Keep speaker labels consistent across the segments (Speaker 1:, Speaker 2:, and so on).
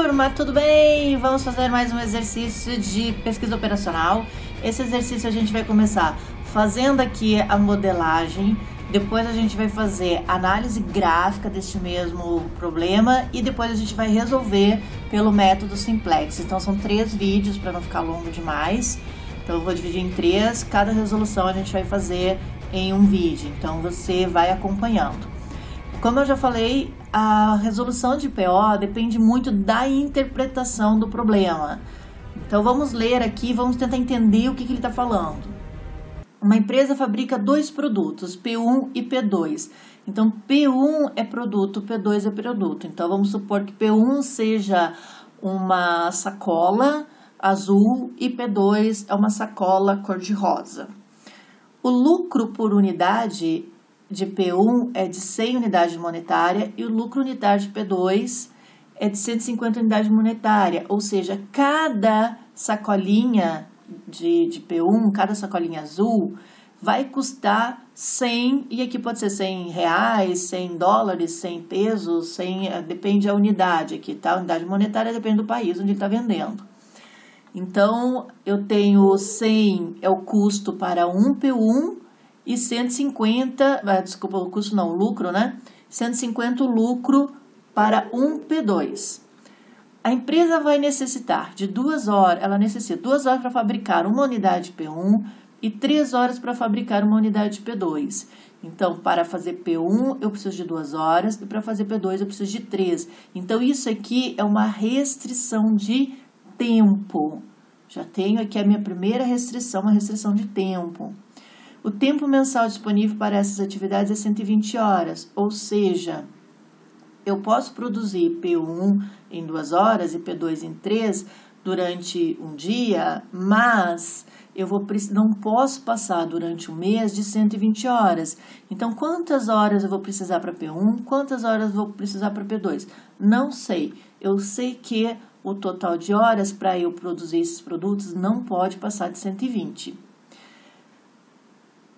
Speaker 1: turma, tudo bem? Vamos fazer mais um exercício de pesquisa operacional. Esse exercício a gente vai começar fazendo aqui a modelagem, depois a gente vai fazer análise gráfica deste mesmo problema e depois a gente vai resolver pelo método simplex. Então são 3 vídeos para não ficar longo demais. Então eu vou dividir em 3, cada resolução a gente vai fazer em um vídeo, então você vai acompanhando. Como eu já falei, a resolução de PO depende muito da interpretação do problema. Então vamos ler aqui, vamos tentar entender o que ele está falando. Uma empresa fabrica 2 produtos, P1 e P2. Então P1 é produto, P2 é produto. Então vamos supor que P1 seja uma sacola azul e P2 é uma sacola cor-de-rosa. O lucro por unidade de P1 é de 100 unidades monetárias e o lucro unitário de P2 é de 150 unidades monetárias, ou seja, cada sacolinha de P1, cada sacolinha azul, vai custar 100, e aqui pode ser 100 reais, 100 dólares, 100 pesos, 100, depende da unidade aqui, tá? A unidade monetária depende do país onde ele está vendendo. Então, eu tenho 100 é o custo para um P1, e 150, desculpa, o custo não, o lucro, né? 150 o lucro para um P2. A empresa vai necessitar de 2 horas, ela necessita 2 horas para fabricar uma unidade P1 e 3 horas para fabricar uma unidade P2. Então, para fazer P1 eu preciso de 2 horas e para fazer P2 eu preciso de 3. Então, isso aqui é uma restrição de tempo. Já tenho aqui a minha primeira restrição, uma restrição de tempo. O tempo mensal disponível para essas atividades é 120 horas, ou seja, eu posso produzir P1 em 2 horas e P2 em 3 durante um dia, mas eu não posso passar durante um mês de 120 horas. Então, quantas horas eu vou precisar para P1, quantas horas eu vou precisar para P2? Não sei. Eu sei que o total de horas para eu produzir esses produtos não pode passar de 120.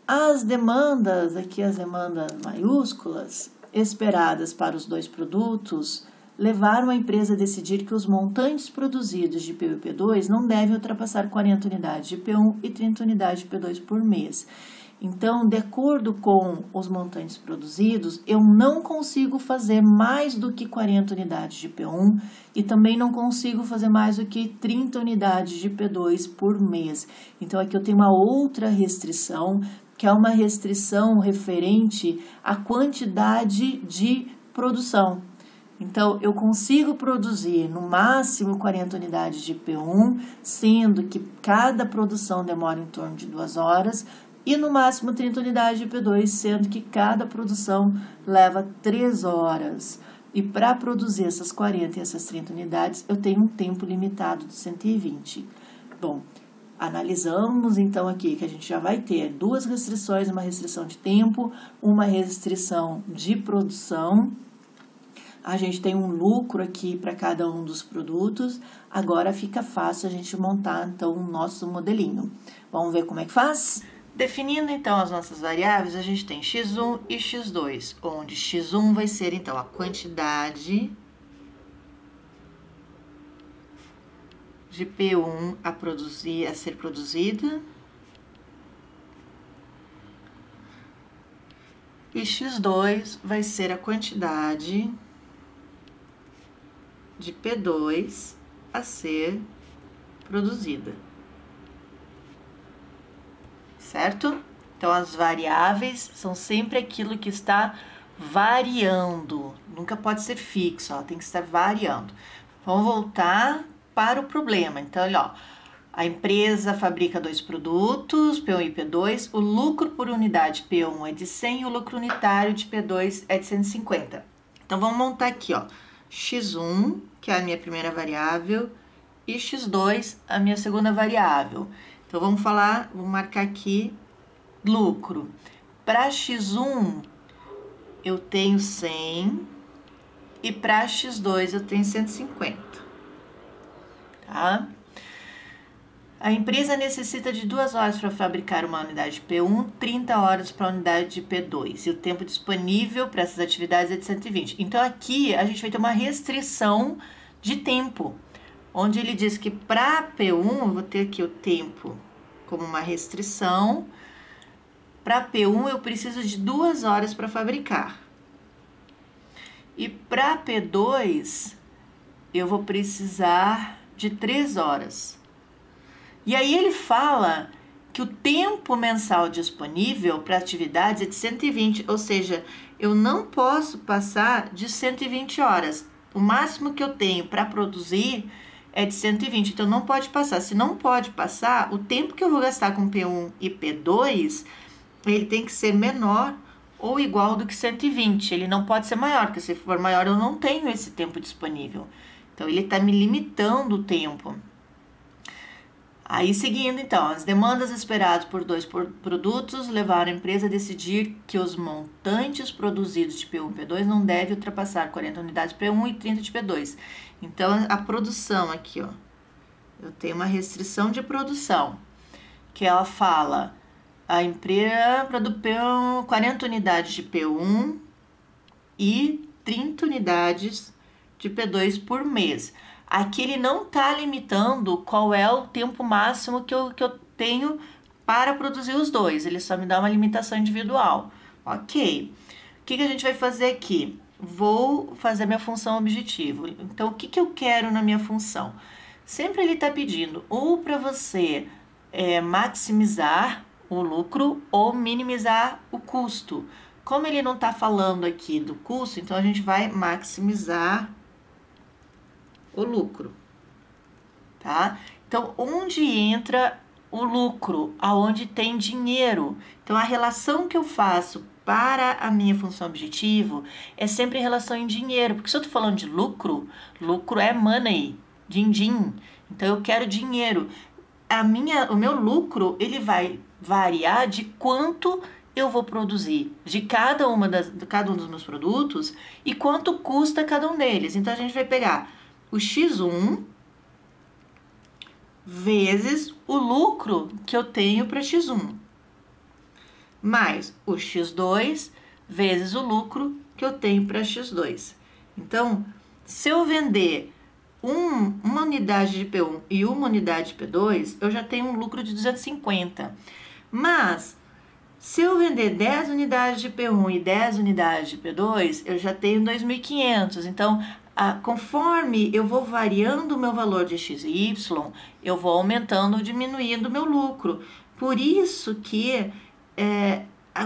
Speaker 1: As demandas, aqui as demandas maiúsculas, esperadas para os 2 produtos, levaram a empresa a decidir que os montantes produzidos de P1 e P2 não devem ultrapassar 40 unidades de P1 e 30 unidades de P2 por mês. Então, de acordo com os montantes produzidos, eu não consigo fazer mais do que 40 unidades de P1 e também não consigo fazer mais do que 30 unidades de P2 por mês. Então, aqui eu tenho uma outra restrição, que é uma restrição referente à quantidade de produção. Então, eu consigo produzir no máximo 40 unidades de P1, sendo que cada produção demora em torno de 2 horas, e no máximo 30 unidades de P2, sendo que cada produção leva 3 horas. E para produzir essas 40 e essas 30 unidades, eu tenho um tempo limitado de 120. Bom, analisamos então aqui que a gente já vai ter 2 restrições, uma restrição de tempo, uma restrição de produção. A gente tem um lucro aqui para cada um dos produtos. Agora fica fácil a gente montar então o nosso modelinho. Vamos ver como é que faz? Definindo então as nossas variáveis, a gente tem x1 e x2, onde x1 vai ser então a quantidade de P1 a ser produzida, e x2 vai ser a quantidade de P2 a ser produzida. Certo? Então, as variáveis são sempre aquilo que está variando, nunca pode ser fixo, ela tem que estar variando. Vamos voltar para o problema. Então, olha, ó, a empresa fabrica 2 produtos, P1 e P2, o lucro por unidade P1 é de 100 e o lucro unitário de P2 é de 150. Então, vamos montar aqui, ó, x1, que é a minha primeira variável, e x2, a minha segunda variável. Então, vamos marcar aqui lucro. Para x1, eu tenho 100 e para x2 eu tenho 150, tá? A empresa necessita de 2 horas para fabricar uma unidade de P1, 30 horas para a unidade de P2. E o tempo disponível para essas atividades é de 120. Então, aqui a gente vai ter uma restrição de tempo, onde ele diz que para P1, eu vou ter aqui o tempo como uma restrição. Para P1 eu preciso de 2 horas para fabricar. E para P2 eu vou precisar de 3 horas. E aí ele fala que o tempo mensal disponível para atividades é de 120, ou seja, eu não posso passar de 120 horas. O máximo que eu tenho para produzir é de 120, então não pode passar. Se não pode passar, o tempo que eu vou gastar com P1 e P2, ele tem que ser menor ou igual do que 120. Ele não pode ser maior, porque se for maior eu não tenho esse tempo disponível. Então ele está me limitando o tempo. Aí, seguindo, então, as demandas esperadas por 2 produtos levaram a empresa a decidir que os montantes produzidos de P1 e P2 não devem ultrapassar 40 unidades de P1 e 30 de P2. Então, a produção aqui, ó, eu tenho uma restrição de produção, que ela fala, a empresa produziu 40 unidades de P1 e 30 unidades de P2 por mês. Aqui ele não está limitando qual é o tempo máximo que eu tenho para produzir os dois. Ele só me dá uma limitação individual. Ok. O que a gente vai fazer aqui? Vou fazer a minha função objetivo. Então, o que eu quero na minha função? Sempre ele está pedindo ou para você maximizar o lucro ou minimizar o custo. Como ele não está falando aqui do custo, então a gente vai maximizar o lucro, tá? Então, onde entra o lucro? Aonde tem dinheiro. Então, a relação que eu faço para a minha função objetivo é sempre relação em dinheiro, porque se eu tô falando de lucro, lucro é money, din-din. Então, eu quero dinheiro. O meu lucro, ele vai variar de quanto eu vou produzir de cada um dos meus produtos e quanto custa cada um deles. Então, a gente vai pegar o X1 vezes o lucro que eu tenho para X1, mais o X2 vezes o lucro que eu tenho para X2. Então, se eu vender uma unidade de P1 e uma unidade de P2, eu já tenho um lucro de 250. Mas, se eu vender 10 unidades de P1 e 10 unidades de P2, eu já tenho 2.500. Então, conforme eu vou variando o meu valor de X e Y, eu vou aumentando ou diminuindo o meu lucro. Por isso que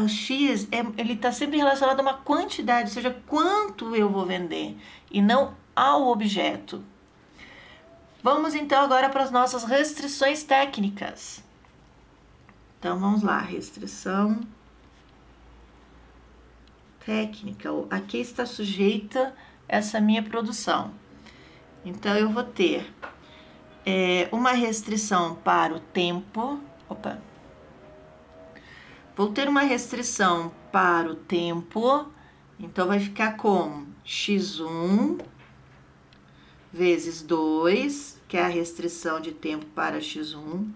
Speaker 1: o X ele está sempre relacionado a uma quantidade, ou seja, quanto eu vou vender, e não ao objeto. Vamos então agora para as nossas restrições técnicas. Então vamos lá, restrição técnica. Aqui está sujeita essa minha produção. Então, eu vou ter uma restrição para o tempo. Vou ter uma restrição para o tempo. Então, vai ficar como X1 vezes 2, que é a restrição de tempo para X1,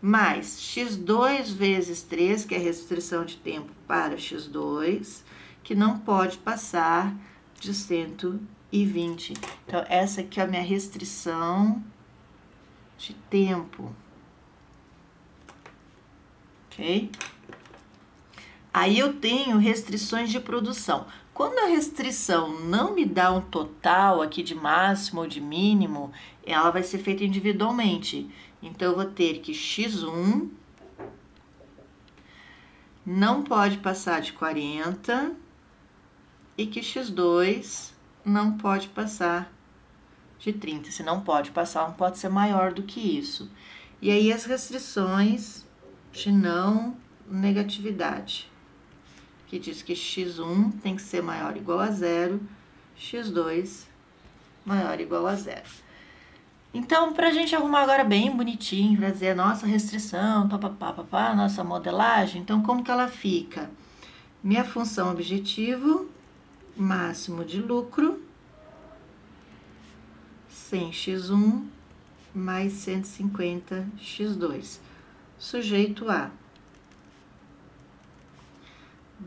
Speaker 1: mais X2 vezes 3, que é a restrição de tempo para X2, que não pode passar de 120. Então, essa aqui é a minha restrição de tempo. Ok? Aí eu tenho restrições de produção. Quando a restrição não me dá um total aqui de máximo ou de mínimo, ela vai ser feita individualmente. Então, eu vou ter que X1 não pode passar de 40 e que X2 não pode passar de 30. Se não pode passar, não pode ser maior do que isso. E aí, as restrições de não negatividade, que diz que X1 tem que ser maior ou igual a 0, X2 maior ou igual a 0. Então, para a gente arrumar agora bem bonitinho, para dizer a nossa restrição, nossa modelagem, então como que ela fica? Minha função objetivo, máximo de lucro, 100 X1 mais 150 X2, sujeito a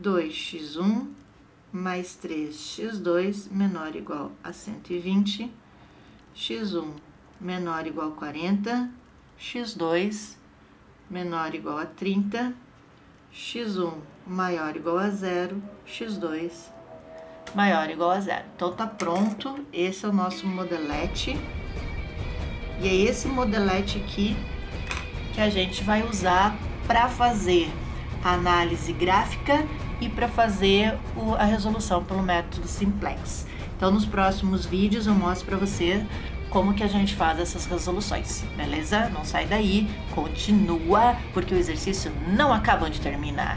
Speaker 1: 2x1 mais 3x2 menor ou igual a 120, x1 menor ou igual a 40, x2 menor ou igual a 30, x1 maior ou igual a 0, x2 maior ou igual a 0. Então tá pronto, esse é o nosso modelete. E é esse modelete aqui que a gente vai usar para fazer a análise gráfica e para fazer a resolução pelo método simplex. Então nos próximos vídeos eu mostro para você como que a gente faz essas resoluções, beleza? Não sai daí, continua, porque o exercício não acaba de terminar.